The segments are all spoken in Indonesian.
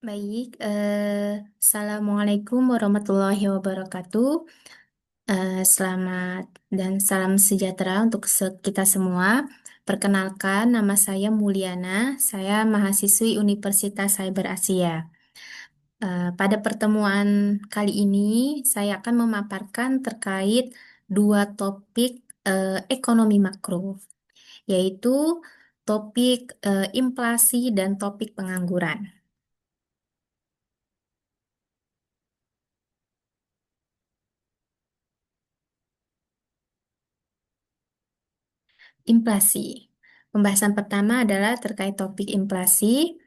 Baik, Assalamualaikum warahmatullahi wabarakatuh. Selamat dan salam sejahtera untuk kita semua. Perkenalkan, nama saya Mulyana. Saya mahasiswi Universitas Cyber Asia. Pada pertemuan kali ini, saya akan memaparkan terkait dua topik ekonomi makro, yaitu topik inflasi dan topik pengangguran. Inflasi. Pembahasan pertama adalah terkait topik inflasi.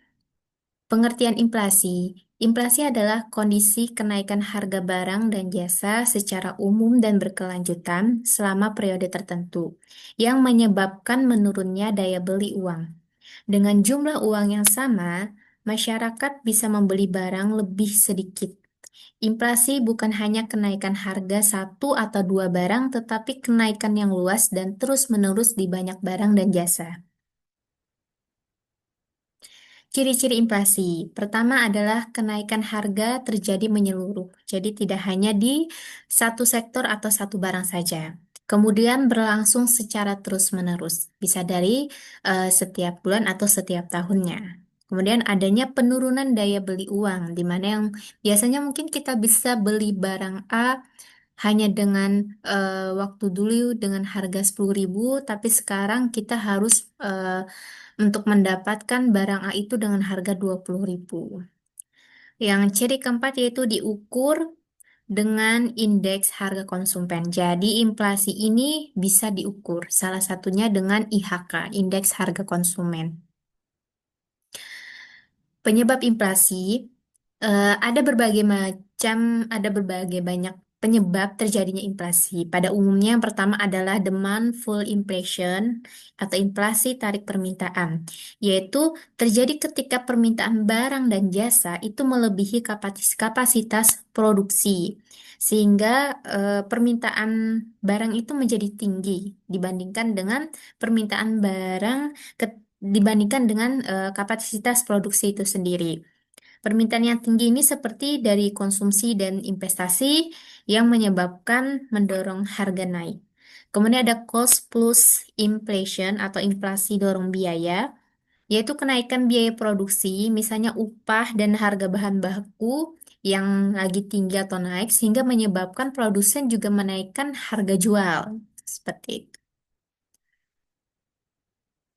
Pengertian inflasi. Inflasi adalah kondisi kenaikan harga barang dan jasa secara umum dan berkelanjutan selama periode tertentu yang menyebabkan menurunnya daya beli uang. Dengan jumlah uang yang sama, masyarakat bisa membeli barang lebih sedikit. Inflasi bukan hanya kenaikan harga satu atau dua barang, tetapi kenaikan yang luas dan terus-menerus di banyak barang dan jasa. Ciri-ciri inflasi. Pertama adalah kenaikan harga terjadi menyeluruh. Jadi tidak hanya di satu sektor atau satu barang saja. Kemudian berlangsung secara terus-menerus. Bisa dari setiap bulan atau setiap tahunnya. Kemudian adanya penurunan daya beli uang, di mana yang biasanya mungkin kita bisa beli barang A hanya dengan waktu dulu dengan harga 10.000, tapi sekarang kita harus untuk mendapatkan barang A itu dengan harga 20.000. Yang ciri keempat yaitu diukur dengan indeks harga konsumen. Jadi inflasi ini bisa diukur, salah satunya dengan IHK, indeks harga konsumen. Penyebab inflasi ada berbagai macam, ada berbagai banyak penyebab terjadinya inflasi. Pada umumnya yang pertama adalah demand full inflation atau inflasi tarik permintaan, yaitu terjadi ketika permintaan barang dan jasa itu melebihi kapasitas produksi, sehingga permintaan barang itu menjadi tinggi dibandingkan dengan permintaan barang dibandingkan dengan kapasitas produksi itu sendiri. Permintaan yang tinggi ini seperti dari konsumsi dan investasi yang menyebabkan mendorong harga naik. Kemudian ada cost plus inflation atau inflasi dorong biaya, yaitu kenaikan biaya produksi, misalnya upah dan harga bahan baku yang lagi tinggi atau naik, sehingga menyebabkan produsen juga menaikkan harga jual. Seperti itu.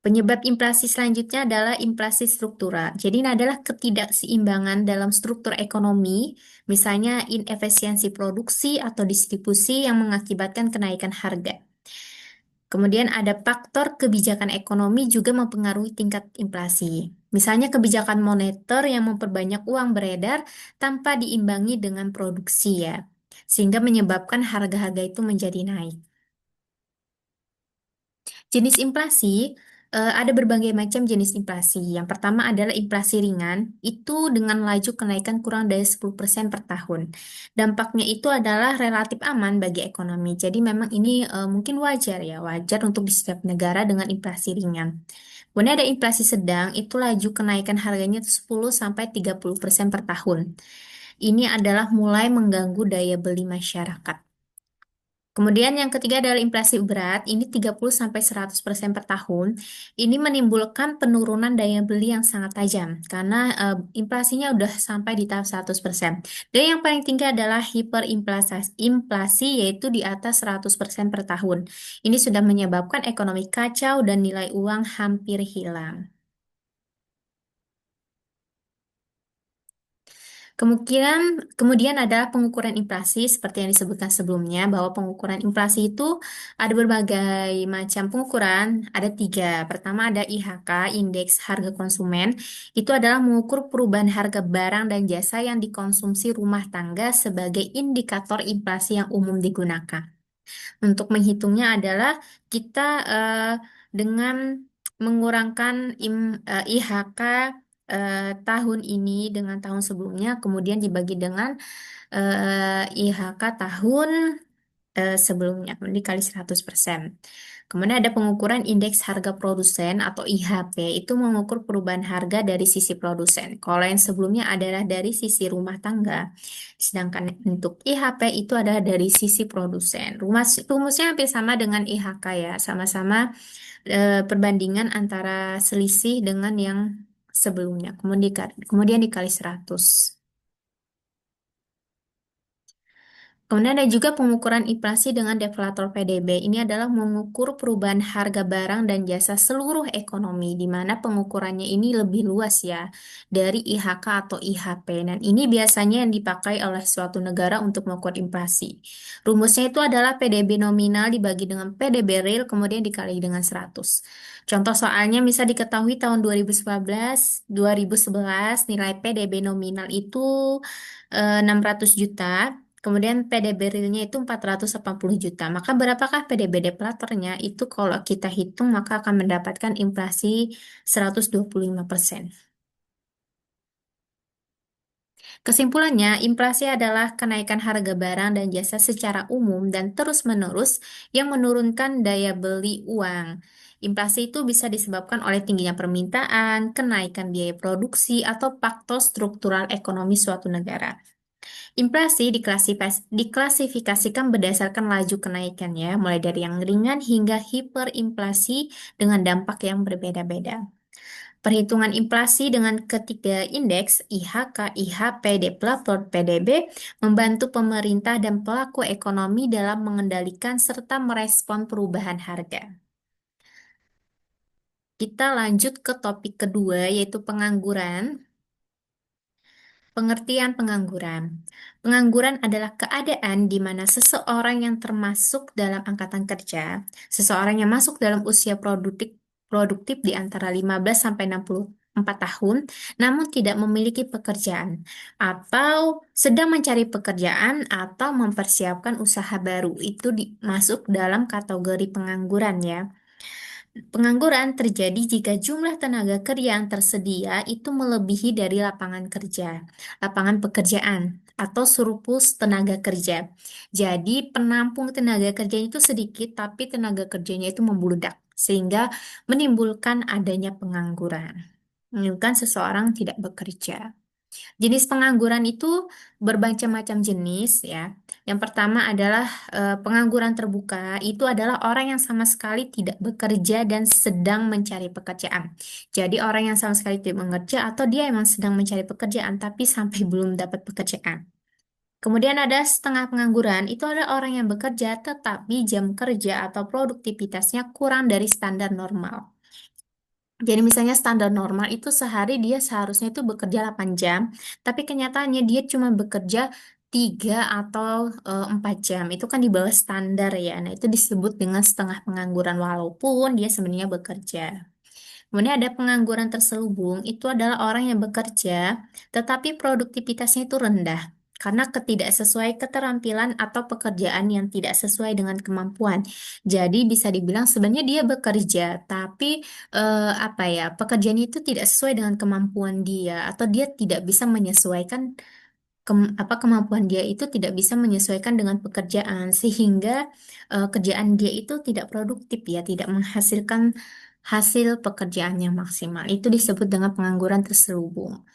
Penyebab inflasi selanjutnya adalah inflasi struktural. Jadi ini adalah ketidakseimbangan dalam struktur ekonomi, misalnya inefisiensi produksi atau distribusi yang mengakibatkan kenaikan harga. Kemudian ada faktor kebijakan ekonomi juga mempengaruhi tingkat inflasi. Misalnya kebijakan moneter yang memperbanyak uang beredar tanpa diimbangi dengan produksi ya, sehingga menyebabkan harga-harga itu menjadi naik. Jenis inflasi, ada berbagai macam jenis inflasi. Yang pertama adalah inflasi ringan, itu dengan laju kenaikan kurang dari 10% per tahun. Dampaknya itu adalah relatif aman bagi ekonomi. Jadi memang ini mungkin wajar ya, wajar untuk di setiap negara dengan inflasi ringan. Kemudian ada inflasi sedang, itu laju kenaikan harganya 10 sampai 30% per tahun. Ini adalah mulai mengganggu daya beli masyarakat. Kemudian yang ketiga adalah inflasi berat, ini 30 sampai 100% per tahun. Ini menimbulkan penurunan daya beli yang sangat tajam karena inflasinya udah sampai di tahap 100%. Dan yang paling tinggi adalah inflasi yaitu di atas 100% per tahun. Ini sudah menyebabkan ekonomi kacau dan nilai uang hampir hilang. Kemudian adalah pengukuran inflasi seperti yang disebutkan sebelumnya bahwa pengukuran inflasi itu ada berbagai macam pengukuran, ada tiga. Pertama ada IHK, Indeks Harga Konsumen. Itu adalah mengukur perubahan harga barang dan jasa yang dikonsumsi rumah tangga sebagai indikator inflasi yang umum digunakan. Untuk menghitungnya adalah kita dengan mengurangkan IHK tahun ini dengan tahun sebelumnya, kemudian dibagi dengan IHK tahun sebelumnya, kemudian dikali 100%. Kemudian ada pengukuran indeks harga produsen atau IHP, itu mengukur perubahan harga dari sisi produsen. Kalau yang sebelumnya adalah dari sisi rumah tangga, sedangkan untuk IHP itu adalah dari sisi produsen. Rumusnya hampir sama dengan IHK ya, sama-sama perbandingan antara selisih dengan yang sebelumnya. Kemudian dikali 100. Kemudian ada juga pengukuran inflasi dengan deflator PDB. Ini adalah mengukur perubahan harga barang dan jasa seluruh ekonomi, di mana pengukurannya ini lebih luas ya, dari IHK atau IHP. Dan ini biasanya yang dipakai oleh suatu negara untuk mengukur inflasi. Rumusnya itu adalah PDB nominal dibagi dengan PDB real, kemudian dikali dengan 100. Contoh soalnya bisa diketahui tahun 2011 nilai PDB nominal itu 600 juta. Kemudian PDB realnya itu 480 juta. Maka berapakah PDB deflatornya? Itu kalau kita hitung maka akan mendapatkan inflasi 125%. Kesimpulannya, inflasi adalah kenaikan harga barang dan jasa secara umum dan terus-menerus yang menurunkan daya beli uang. Inflasi itu bisa disebabkan oleh tingginya permintaan, kenaikan biaya produksi, atau faktor struktural ekonomi suatu negara. Inflasi diklasifikasikan berdasarkan laju kenaikannya, mulai dari yang ringan hingga hiperinflasi dengan dampak yang berbeda-beda. Perhitungan inflasi dengan ketiga indeks IHK, IHP, deflator, PDB membantu pemerintah dan pelaku ekonomi dalam mengendalikan serta merespon perubahan harga. Kita lanjut ke topik kedua, yaitu pengangguran. Pengertian pengangguran. Pengangguran adalah keadaan di mana seseorang yang termasuk dalam angkatan kerja, seseorang yang masuk dalam usia produktif di antara 15 sampai 64 tahun, namun tidak memiliki pekerjaan, atau sedang mencari pekerjaan atau mempersiapkan usaha baru. Itu masuk dalam kategori pengangguran ya. Pengangguran terjadi jika jumlah tenaga kerja yang tersedia itu melebihi dari lapangan kerja, lapangan pekerjaan, atau surplus tenaga kerja. Jadi, penampung tenaga kerjanya itu sedikit, tapi tenaga kerjanya itu membludak, sehingga menimbulkan adanya pengangguran. Menimbulkan seseorang tidak bekerja. Jenis pengangguran itu bermacam-macam jenis ya. Yang pertama adalah pengangguran terbuka. Itu adalah orang yang sama sekali tidak bekerja dan sedang mencari pekerjaan. Jadi orang yang sama sekali tidak bekerja atau dia emang sedang mencari pekerjaan tapi sampai belum dapat pekerjaan. Kemudian ada setengah pengangguran, itu adalah orang yang bekerja tetapi jam kerja atau produktivitasnya kurang dari standar normal. Jadi misalnya standar normal itu sehari dia seharusnya itu bekerja 8 jam, tapi kenyataannya dia cuma bekerja 3 atau 4 jam. Itu kan di bawah standar ya. Nah, itu disebut dengan setengah pengangguran walaupun dia sebenarnya bekerja. Kemudian ada pengangguran terselubung, itu adalah orang yang bekerja, tetapi produktivitasnya itu rendah. Karena ketidaksesuai keterampilan atau pekerjaan yang tidak sesuai dengan kemampuan. Jadi bisa dibilang sebenarnya dia bekerja, tapi apa ya, pekerjaannya itu tidak sesuai dengan kemampuan dia, atau dia tidak bisa menyesuaikan kemampuan dia itu tidak bisa menyesuaikan dengan pekerjaan sehingga kerjaan dia itu tidak produktif ya, tidak menghasilkan hasil pekerjaan yang maksimal. Itu disebut dengan pengangguran terselubung.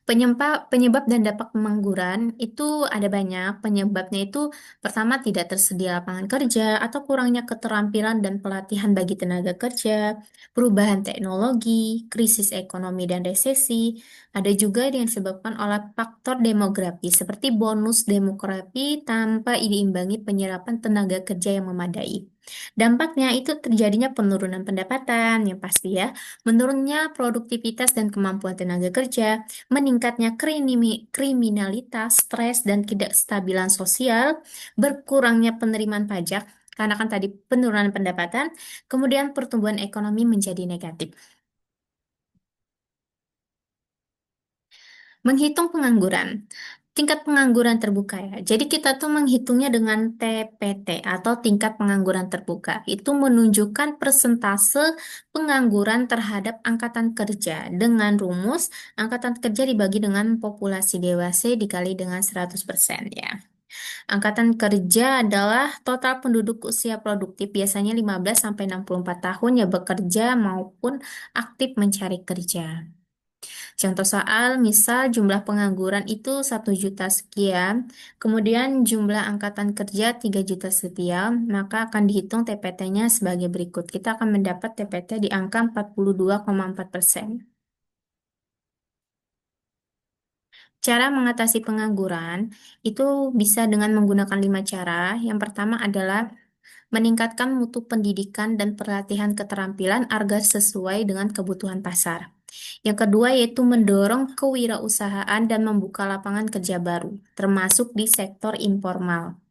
Penyebab dan dampak pengangguran itu ada banyak. Penyebabnya itu pertama tidak tersedia lapangan kerja atau kurangnya keterampilan dan pelatihan bagi tenaga kerja, perubahan teknologi, krisis ekonomi dan resesi. Ada juga yang disebabkan oleh faktor demografi seperti bonus demografi tanpa diimbangi penyerapan tenaga kerja yang memadai. Dampaknya itu terjadinya penurunan pendapatan yang pasti ya, menurunnya produktivitas dan kemampuan tenaga kerja, meningkatnya kriminalitas, stres, dan ketidakstabilan sosial, berkurangnya penerimaan pajak, karena kan tadi penurunan pendapatan, kemudian pertumbuhan ekonomi menjadi negatif. Menghitung pengangguran. Tingkat pengangguran terbuka ya. Jadi kita tuh menghitungnya dengan TPT atau tingkat pengangguran terbuka. Itu menunjukkan persentase pengangguran terhadap angkatan kerja dengan rumus angkatan kerja dibagi dengan populasi dewasa dikali dengan 100% ya. Angkatan kerja adalah total penduduk usia produktif biasanya 15 sampai 64 tahun yang bekerja maupun aktif mencari kerja. Contoh soal, misal jumlah pengangguran itu 1 juta sekian, kemudian jumlah angkatan kerja 3 juta sekian, maka akan dihitung TPT-nya sebagai berikut. Kita akan mendapat TPT di angka 42,4%. Cara mengatasi pengangguran itu bisa dengan menggunakan 5 cara. Yang pertama adalah meningkatkan mutu pendidikan dan pelatihan keterampilan agar sesuai dengan kebutuhan pasar. Yang kedua yaitu mendorong kewirausahaan dan membuka lapangan kerja baru, termasuk di sektor informal.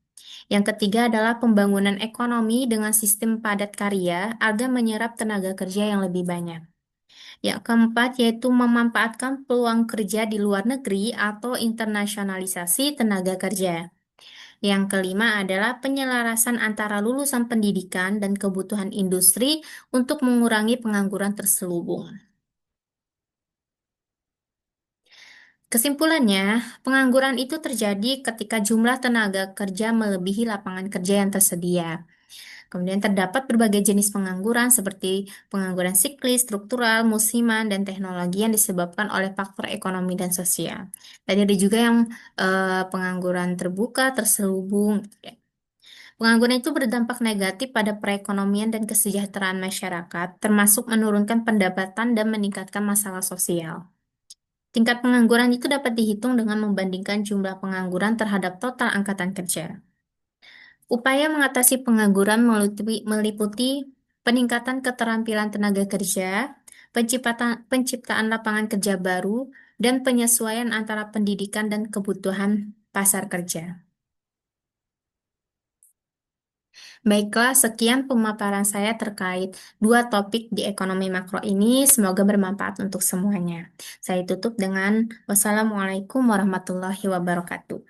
Yang ketiga adalah pembangunan ekonomi dengan sistem padat karya agar menyerap tenaga kerja yang lebih banyak. Yang keempat yaitu memanfaatkan peluang kerja di luar negeri atau internasionalisasi tenaga kerja. Yang kelima adalah penyelarasan antara lulusan pendidikan dan kebutuhan industri untuk mengurangi pengangguran terselubung. Kesimpulannya, pengangguran itu terjadi ketika jumlah tenaga kerja melebihi lapangan kerja yang tersedia. Kemudian terdapat berbagai jenis pengangguran seperti pengangguran siklis, struktural, musiman, dan teknologi yang disebabkan oleh faktor ekonomi dan sosial. Tadi ada juga yang pengangguran terbuka, terselubung. Pengangguran itu berdampak negatif pada perekonomian dan kesejahteraan masyarakat, termasuk menurunkan pendapatan dan meningkatkan masalah sosial. Tingkat pengangguran itu dapat dihitung dengan membandingkan jumlah pengangguran terhadap total angkatan kerja. Upaya mengatasi pengangguran meliputi peningkatan keterampilan tenaga kerja, penciptaan lapangan kerja baru, dan penyesuaian antara pendidikan dan kebutuhan pasar kerja. Baiklah, sekian pemaparan saya terkait dua topik di ekonomi makro ini. Semoga bermanfaat untuk semuanya. Saya tutup dengan wassalamualaikum warahmatullahi wabarakatuh.